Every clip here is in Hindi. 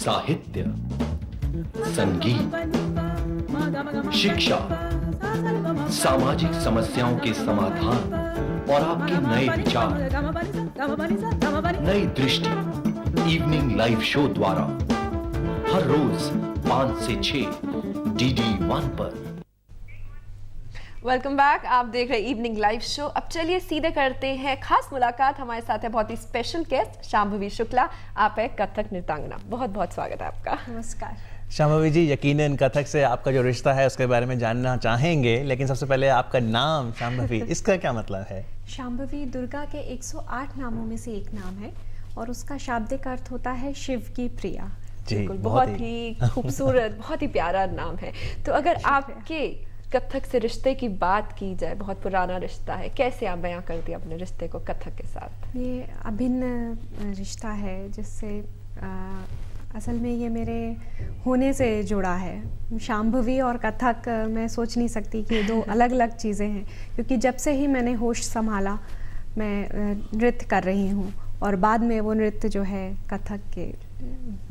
साहित्य, संगीत, शिक्षा, सामाजिक समस्याओं के समाधान और आपके नए विचार, नई दृष्टि इवनिंग लाइव शो द्वारा हर रोज 5 से 6 DD1 पर। Welcome back. आप देख रहे हैं इवनिंग लाइव शो। अब चलिए सीधे करते हैं खास मुलाकात। हमारे साथ है बहुत ही स्पेशल गेस्ट शांभवी शुक्ला। आप है कथक नृत्यांगना। बहुत बहुत स्वागत है आपका। नमस्कार शांभवी जी, यकीनन कथक से आपका जो रिश्ता है उसके बारे में जानना चाहेंगे, लेकिन सबसे पहले आपका नाम शांभवी, इसका क्या मतलब है? शांभवी दुर्गा के 108 नामों में से एक नाम है और उसका शाब्दिक अर्थ होता है शिव की प्रिया। बिल्कुल, बहुत ही खूबसूरत, बहुत ही प्यारा नाम है। तो अगर आपके कथक से रिश्ते की बात की जाए, बहुत पुराना रिश्ता है, कैसे आप बयां करती हैं अपने रिश्ते को कथक के साथ? ये अभिन्न रिश्ता है जिससे असल में ये मेरे होने से जुड़ा है। शांभवी और कथक मैं सोच नहीं सकती कि ये दो अलग अलग चीज़ें हैं, क्योंकि जब से ही मैंने होश संभाला मैं नृत्य कर रही हूँ और बाद में वो नृत्य जो है कथक के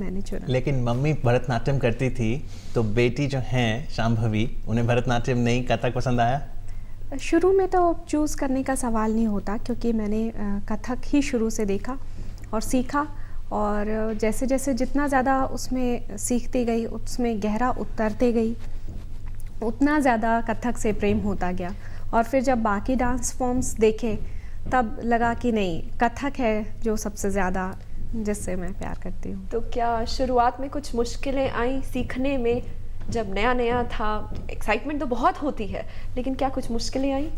मैंने चुना। लेकिन मम्मी भरतनाट्यम करती थी, तो बेटी जो हैं शांभवी, उन्हें भरतनाट्यम नहीं कथक पसंद आया? शुरू में तो चूज़ करने का सवाल नहीं होता, क्योंकि मैंने कथक ही शुरू से देखा और सीखा, और जैसे जैसे जितना ज़्यादा उसमें सीखती गई, उसमें गहरा उतरते गई, उतना ज़्यादा कथक से प्रेम होता गया। और फिर जब बाकी डांस फॉर्म्स देखे तब लगा कि नहीं, कथक है जो सबसे ज़्यादा जिससे मैं प्यार करती हूँ। तो क्या शुरुआत में कुछ मुश्किलें आई सीखने में? जब नया नया था, एक्साइटमेंट तो बहुत होती है, लेकिन क्या कुछ मुश्किलें आई?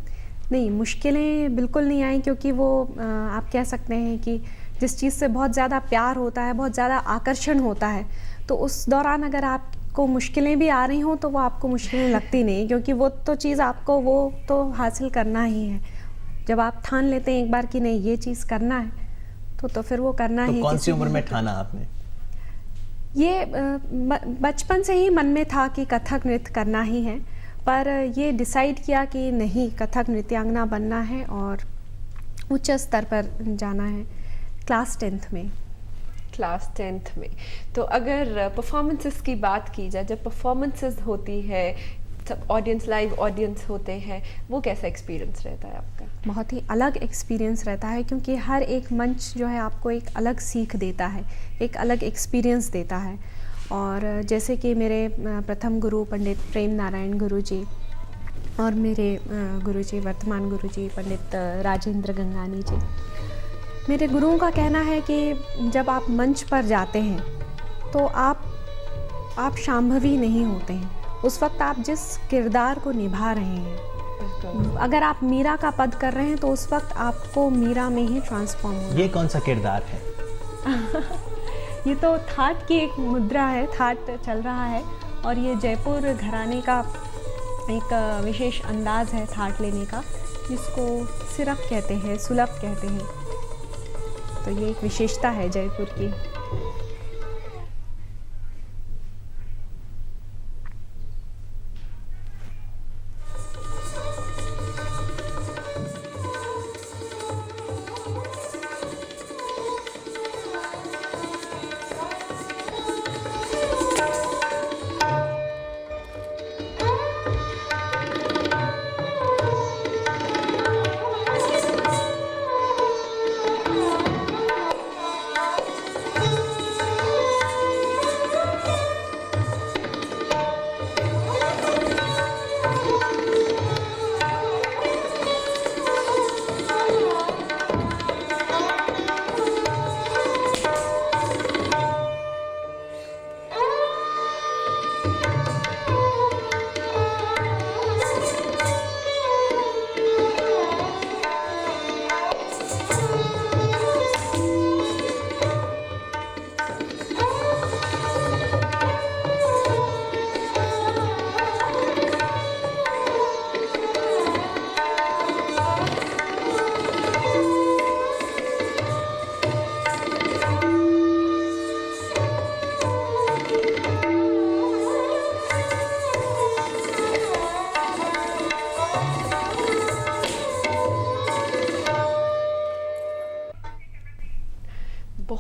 नहीं, मुश्किलें बिल्कुल नहीं आई, क्योंकि वो आप कह सकते हैं कि जिस चीज़ से बहुत ज़्यादा प्यार होता है, बहुत ज़्यादा आकर्षण होता है, तो उस दौरान अगर आपको मुश्किलें भी आ रही हों तो वो आपको मुश्किलें लगती नहीं, क्योंकि वो तो चीज़ आपको वो तो हासिल करना ही है। जब आप ठान लेते हैं एक बार कि नहीं ये चीज़ करना है, तो फिर वो करना ही। तो कौन सी उम्र में ठाना आपने? ये बचपन से ही मन में था कि कथक नृत्य करना ही है, पर ये डिसाइड किया कि नहीं, कथक नृत्यांगना बनना है और उच्च स्तर पर जाना है क्लास 10th में। क्लास 10th में। तो अगर परफॉर्मेंसेस की बात की जाए, जब परफॉर्मेंसेस होती है, सब ऑडियंस, लाइव ऑडियंस होते हैं, वो कैसा एक्सपीरियंस रहता है आपका? बहुत ही अलग एक्सपीरियंस रहता है, क्योंकि हर एक मंच जो है आपको एक अलग सीख देता है, एक अलग एक्सपीरियंस देता है। और जैसे कि मेरे प्रथम गुरु पंडित प्रेम नारायण गुरु जी और मेरे गुरु जी, वर्तमान गुरु जी पंडित राजेंद्र गंगानी जी, मेरे गुरुओं का कहना है कि जब आप मंच पर जाते हैं तो आप शांभवी नहीं होते हैं। उस वक्त आप जिस किरदार को निभा रहे हैं, अगर आप मीरा का पद कर रहे हैं तो उस वक्त आपको मीरा में ही ट्रांसफॉर्म होना। ये कौन सा किरदार है? ये तो थाट की एक मुद्रा है, थाट चल रहा है, और ये जयपुर घराने का एक विशेष अंदाज है थाट लेने का, जिसको सिरप कहते हैं, सुलभ कहते हैं। तो ये एक विशेषता है जयपुर की।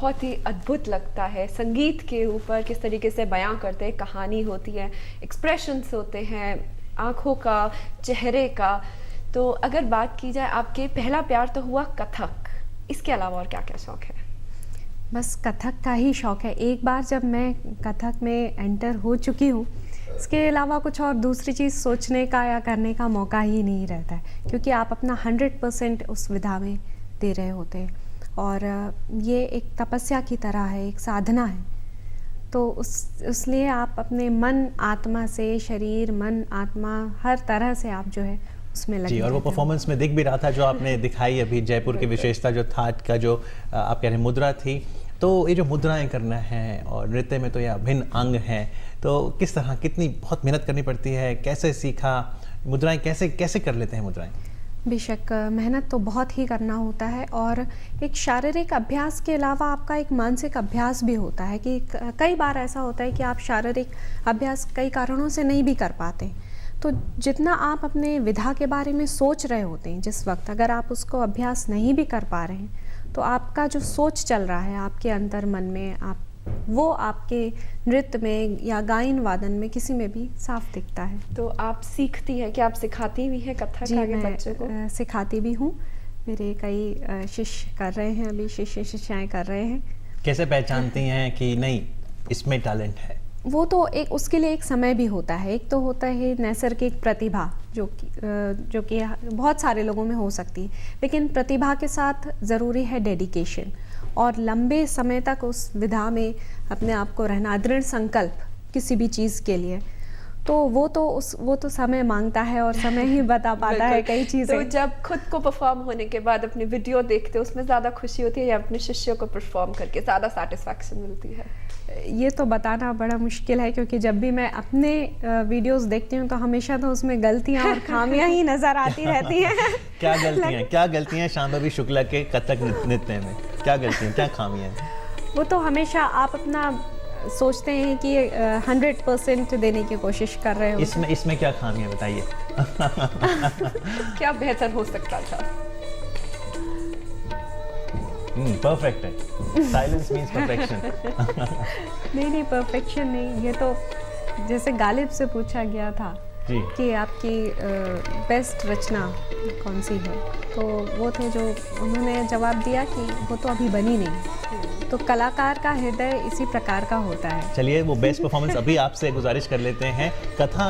बहुत ही अद्भुत लगता है। संगीत के ऊपर किस तरीके से बयां करते हैं, कहानी होती है, एक्सप्रेशंस होते हैं, आँखों का, चेहरे का। तो अगर बात की जाए, आपके पहला प्यार तो हुआ कथक, इसके अलावा और क्या क्या शौक है? बस कथक का ही शौक़ है। एक बार जब मैं कथक में एंटर हो चुकी हूँ, इसके अलावा कुछ और दूसरी चीज़ सोचने का या करने का मौका ही नहीं रहता है, क्योंकि आप अपना 100% उस विधा में दे रहे होते हैं। और ये एक तपस्या की तरह है, एक साधना है। तो इसलिए आप अपने मन आत्मा से, शरीर मन आत्मा हर तरह से आप जो है उसमें लगे जी। और वो रहते हो। परफॉर्मेंस में दिख भी रहा था जो आपने दिखाई अभी, जयपुर की विशेषता जो थाट का जो आप कह रहे हैं मुद्रा थी। तो ये जो मुद्राएं करना है और नृत्य में तो ये अभिन्न अंग है, तो किस तरह, कितनी बहुत मेहनत करनी पड़ती है, कैसे सीखा, मुद्राएं कैसे कैसे कर लेते हैं मुद्राएं? बेशक मेहनत तो बहुत ही करना होता है, और एक शारीरिक अभ्यास के अलावा आपका एक मानसिक अभ्यास भी होता है कि कई बार ऐसा होता है कि आप शारीरिक अभ्यास कई कारणों से नहीं भी कर पाते। तो जितना आप अपने विधा के बारे में सोच रहे होते हैं जिस वक्त, अगर आप उसको अभ्यास नहीं भी कर पा रहे हैं, तो आपका जो सोच चल रहा है आपके अंतर मन में, वो आपके नृत्य में या गायन वादन में किसी में भी साफ दिखता है। तो आप सीखती हैं, क्या आप सिखाती भी हैं कथक जी, आगे मैं बच्चों को? सिखाती भी हूँ। मेरे कई शिष्य कर रहे हैं, अभी शिष्य शिष्याएँ कर रहे हैं। कैसे पहचानती हैं कि नहीं इसमें टैलेंट है? वो तो एक उसके लिए एक समय भी होता है। एक तो होता है नैसर्गिक प्रतिभा, जो कि बहुत सारे लोगों में हो सकती है, लेकिन प्रतिभा के साथ ज़रूरी है डेडिकेशन और लंबे समय तक उस विधा में अपने आप को रहना, दृढ़ संकल्प किसी भी चीज़ के लिए। तो वो तो समय मांगता है और समय ही बता पाता है कई चीज़ें। तो जब खुद को परफॉर्म होने के बाद अपनी वीडियो देखते हो, उसमें ज़्यादा खुशी होती है या अपने शिष्यों को परफॉर्म करके ज़्यादा सेटिस्फैक्शन मिलती है? ये तो बताना बड़ा मुश्किल है, क्योंकि जब भी मैं अपने वीडियोस देखती हूँ तो हमेशा तो उसमें गलतियाँ और खामियां ही नज़र आती रहती हैं। क्या गलतियाँ शांभवी शुक्ला के कथक नृत्य में? क्या गलतियाँ, क्या खामियां हैं? वो तो हमेशा आप अपना सोचते हैं कि 100% देने की कोशिश कर रहे हो। इसमें क्या खामियां बताइए? क्या बेहतर हो सकता था? परफेक्ट है। Silence means perfection. नहीं, परफेक्शन नहीं। ये तो जैसे गालिब से पूछा गया था जी कि आपकी बेस्ट रचना कौन सी है, तो वो थे जो उन्होंने जवाब दिया कि वो तो अभी बनी नहीं। तो कलाकार का हृदय इसी प्रकार का होता है। चलिए, वो बेस्ट परफॉर्मेंस अभी आपसे गुजारिश कर लेते हैं। कथा,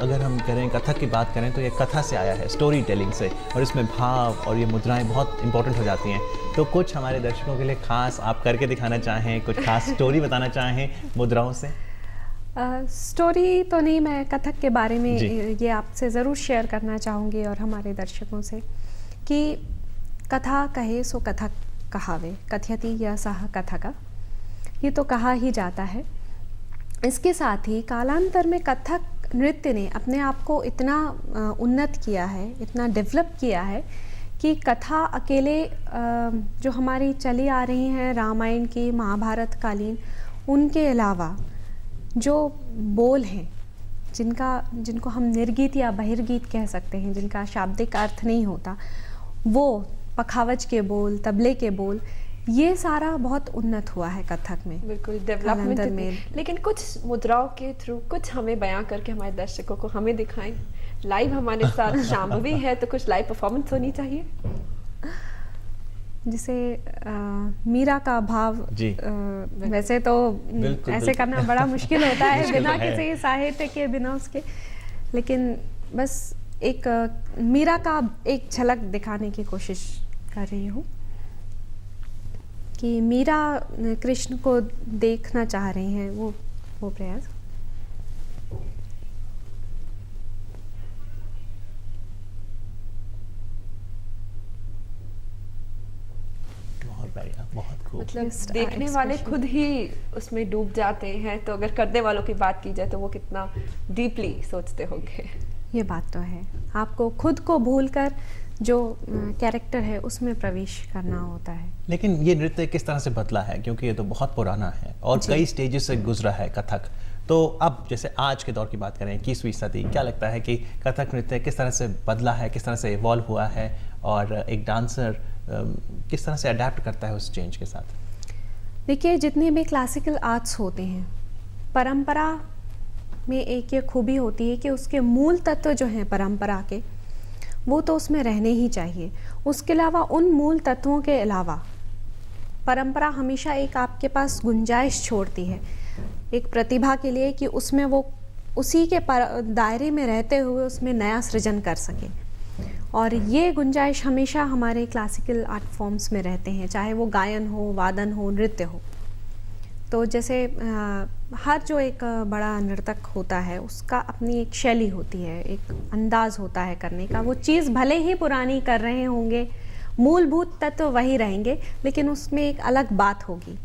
अगर हम करें कथक की बात करें तो ये कथा से आया है, स्टोरी टेलिंग से, और इसमें भाव और ये मुद्राएं बहुत इंपॉर्टेंट हो जाती हैं। तो कुछ हमारे दर्शकों के लिए खास आप करके दिखाना चाहें, कुछ खास स्टोरी बताना चाहें मुद्राओं से? स्टोरी तो नहीं, मैं कथक के बारे में ये आपसे ज़रूर शेयर करना चाहूँगी और हमारे दर्शकों से, कि कथा कहे सो कथक कहावे, कथयति या सह कथका, ये तो कहा ही जाता है। इसके साथ ही कालांतर में कथक नृत्य ने अपने आप को इतना उन्नत किया है, इतना डेवलप किया है कि कथा अकेले जो हमारी चली आ रही हैं रामायण की, महाभारत कालीन, उनके अलावा जो बोल हैं जिनको हम निर्गीत या बहिर्गीत कह सकते हैं, जिनका शाब्दिक अर्थ नहीं होता, वो पखावज के बोल, तबले के बोल, ये सारा बहुत उन्नत हुआ है कथक में। बिल्कुल डेवलपमेंट में। लेकिन कुछ मुद्राओं के थ्रू कुछ हमें बयां करके हमारे दर्शकों को हमें दिखाएं। लाइव हमारे साथ शांभवी है, तो कुछ लाइव परफॉर्मेंस होनी चाहिए। जिसे मीरा का भाव, वैसे तो ऐसे करना बड़ा मुश्किल होता है बिना किसी साहित्य के, बिना उसके, लेकिन बस एक मीरा का एक झलक दिखाने की कोशिश कर रही हूँ कि मीरा कृष्ण को देखना चाह रही हैं, वो प्रयास। बहुत खूब। मतलब देखने वाले खुद ही उसमें डूब जाते हैं, तो अगर करने वालों की बात की जाए तो वो कितना डीपली सोचते होंगे। ये बात तो है, आपको खुद को भूलकर जो कैरेक्टर है उसमें प्रवेश करना होता है। लेकिन ये नृत्य किस तरह से बदला है, क्योंकि ये तो बहुत पुराना है और कई स्टेजेस से गुजरा है कथक। तो अब जैसे आज के दौर की बात करें, 21वीं सदी, क्या लगता है कि कथक नृत्य किस तरह से बदला है, किस तरह से इवॉल्व हुआ है, और एक डांसर किस तरह से अडेप्ट करता है उस चेंज के साथ? देखिए, जितने भी क्लासिकल आर्ट्स होते हैं, परंपरा में एक ये खूबी होती है कि उसके मूल तत्व जो हैं परंपरा के, वो तो उसमें रहने ही चाहिए। उसके अलावा उन मूल तत्वों के अलावा परंपरा हमेशा एक आपके पास गुंजाइश छोड़ती है एक प्रतिभा के लिए, कि उसमें वो उसी के दायरे में रहते हुए उसमें नया सृजन कर सके। और ये गुंजाइश हमेशा हमारे क्लासिकल आर्ट फॉर्म्स में रहते हैं, चाहे वो गायन हो, वादन हो, नृत्य हो। तो जैसे हर जो एक बड़ा नर्तक होता है उसका अपनी एक शैली होती है, एक अंदाज होता है करने का। वो चीज़ भले ही पुरानी कर रहे होंगे, मूलभूत तत्व वही रहेंगे, लेकिन उसमें एक अलग बात होगी,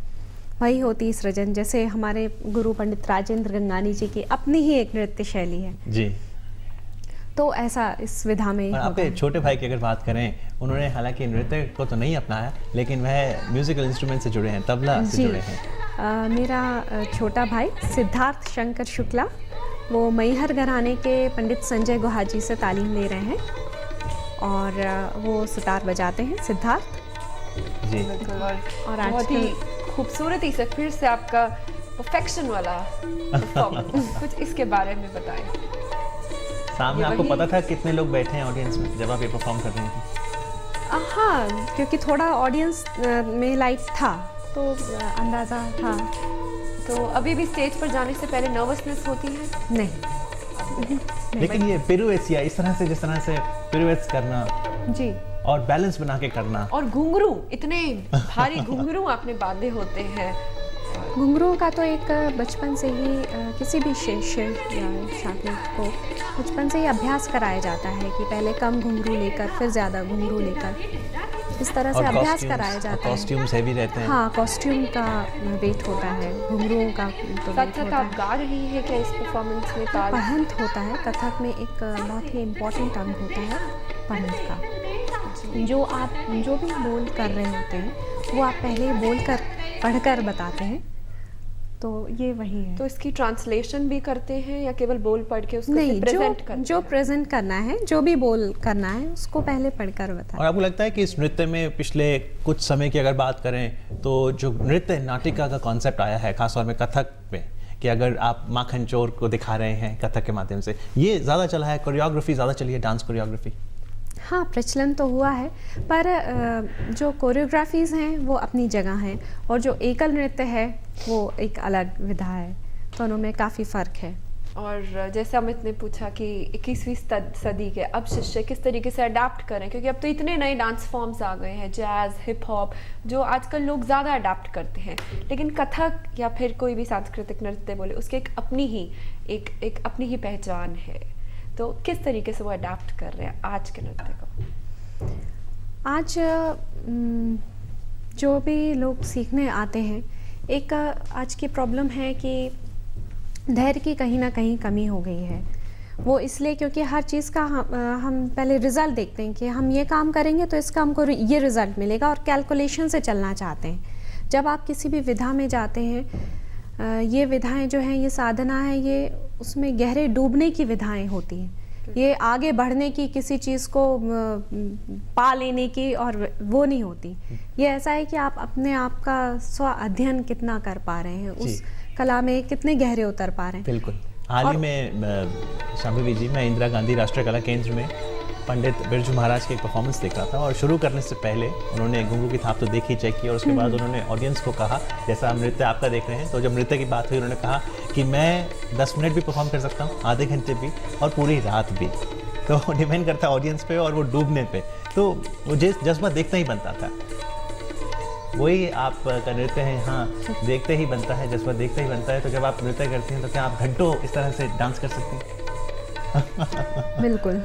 वही होती सृजन। जैसे हमारे गुरु पंडित राजेंद्र गंगानी जी की अपनी ही एक नृत्य शैली है जी। तो ऐसा इस विधा में और आपके छोटे भाई की अगर बात करें, उन्होंने हालांकि नृत्य को तो नहीं अपनाया, लेकिन वह म्यूजिकल इंस्ट्रूमेंट से जुड़े हैं, तबला से जुड़े हैं। मेरा छोटा भाई सिद्धार्थ शंकर शुक्ला, वो मैहर घराने के पंडित संजय गुहाजी से तालीम ले रहे हैं और वो सितार बजाते हैं, सिद्धार्थ जी। और आज बहुत ही खूबसूरती से फिर से आपका परफेक्शन वाला performance, कुछ इसके बारे में बताएं। सामने आपको पता था कितने लोग बैठे हैं ऑडियंस में जब आप ये परफॉर्म कर रही थी? हाँ, क्योंकि थोड़ा ऑडियंस में लाइट था तो अंदाज़ा था। तो अभी भी स्टेज पर जाने से पहले नर्वसनेस होती है? नहीं। लेकिन ये पिरुएट्स या इस तरह से, जिस तरह से पिरुएट्स करना जी, और बैलेंस बना के करना, और घुंघरू, इतने भारी घुंघरू आपने बांधे होते हैं। घुंघरुओं का तो एक बचपन से ही किसी भी शिष्य या छात्र को बचपन से ही अभ्यास कराया जाता है कि पहले कम घुंघरू लेकर फिर ज़्यादा घुंघरू लेकर, इस तरह से अभ्यास कराया जाता है। कॉस्ट्यूम्स हैवी रहते हैं। हाँ, कॉस्ट्यूम का वेट होता है, घुंघरुओं का तो साथ वेट साथ होता आप है। गा रही हैं क्या इस परफॉर्मेंस में? ताल पहंत होता है, कथक में एक बहुत ही इम्पोर्टेंट अंग होता है पहंत का। जो आप जो भी बोल कर रहे होते हैं वो आप पहले बोल कर पढ़कर बताते हैं, तो ये वही है। तो इसकी ट्रांसलेशन भी करते हैं या केवल बोल पढ़ के उसको नहीं, प्रेजेंट करते जो प्रेजेंट करना है, जो भी बोल करना है, उसको पहले पढ़कर बताएं। और आपको लगता है कि इस नृत्य में पिछले कुछ समय की अगर बात करें तो जो नृत्य नाटिका का कॉन्सेप्ट आया है, खासतौर में कथक में, कि अगर आप माखन चोर को दिखा रहे हैं कथक के माध्यम से, ये ज़्यादा चला है, कोरियोग्राफी ज़्यादा चली है, डांस कोरियोग्राफी? हाँ, प्रचलन तो हुआ है, पर जो कोरियोग्राफीज़ हैं वो अपनी जगह हैं और जो एकल नृत्य है वो एक अलग विधा है, दोनों में काफ़ी फ़र्क है। और जैसे अमित ने पूछा कि 21वीं सदी के अब शिष्य किस तरीके से अडाप्ट करें, क्योंकि अब तो इतने नए डांस फॉर्म्स आ गए हैं, जैज़, हिप हॉप, जो आजकल लोग ज़्यादा अडाप्ट करते हैं, लेकिन कथक या फिर कोई भी सांस्कृतिक नृत्य बोले, उसके एक अपनी ही पहचान है। तो किस तरीके से वो अडाप्ट कर रहे हैं आज के नृत्य को? आज जो भी लोग सीखने आते हैं, एक आज की प्रॉब्लम है कि धैर्य की कहीं ना कहीं कमी हो गई है। वो इसलिए क्योंकि हर चीज़ का हम पहले रिज़ल्ट देखते हैं कि हम ये काम करेंगे तो इसका हमको ये रिज़ल्ट मिलेगा, और कैलकुलेशन से चलना चाहते हैं। जब आप किसी भी विधा में जाते हैं, ये विधाएं जो हैं, ये साधना है, ये उसमें गहरे डूबने की विधाएं होती हैं, ये आगे बढ़ने की, किसी चीज़ को पा लेने की, और वो नहीं होती। ये ऐसा है कि आप अपने आप का स्व अध्ययन कितना कर पा रहे हैं, उस कला में कितने गहरे उतर पा रहे हैं। बिल्कुल। हाल ही में शांभवी जी, मैं इंदिरा गांधी राष्ट्रीय कला केंद्र में पंडित बिरजू महाराज की एक परफॉर्मेंस देख रहा था, और शुरू करने से पहले उन्होंने घुंघरू की थाप तो देखी, चेक की, और उसके बाद उन्होंने ऑडियंस को कहा, जैसा हम नृत्य आपका देख रहे हैं, तो जब नृत्य की बात हुई उन्होंने कहा कि मैं 10 मिनट भी परफॉर्म कर सकता हूँ, आधे घंटे भी, और पूरी रात भी। तो डिपेंड करता है ऑडियंस पे और वो डूबने पे, तो वो जज्बा देखते ही बनता था। वही आपका नृत्य है, हाँ, देखते ही बनता है, जज्बा देखते ही बनता है। तो जब आप नृत्य करते हैं तो क्या आप घंटों इस तरह से डांस कर सकती हैं? बिल्कुल।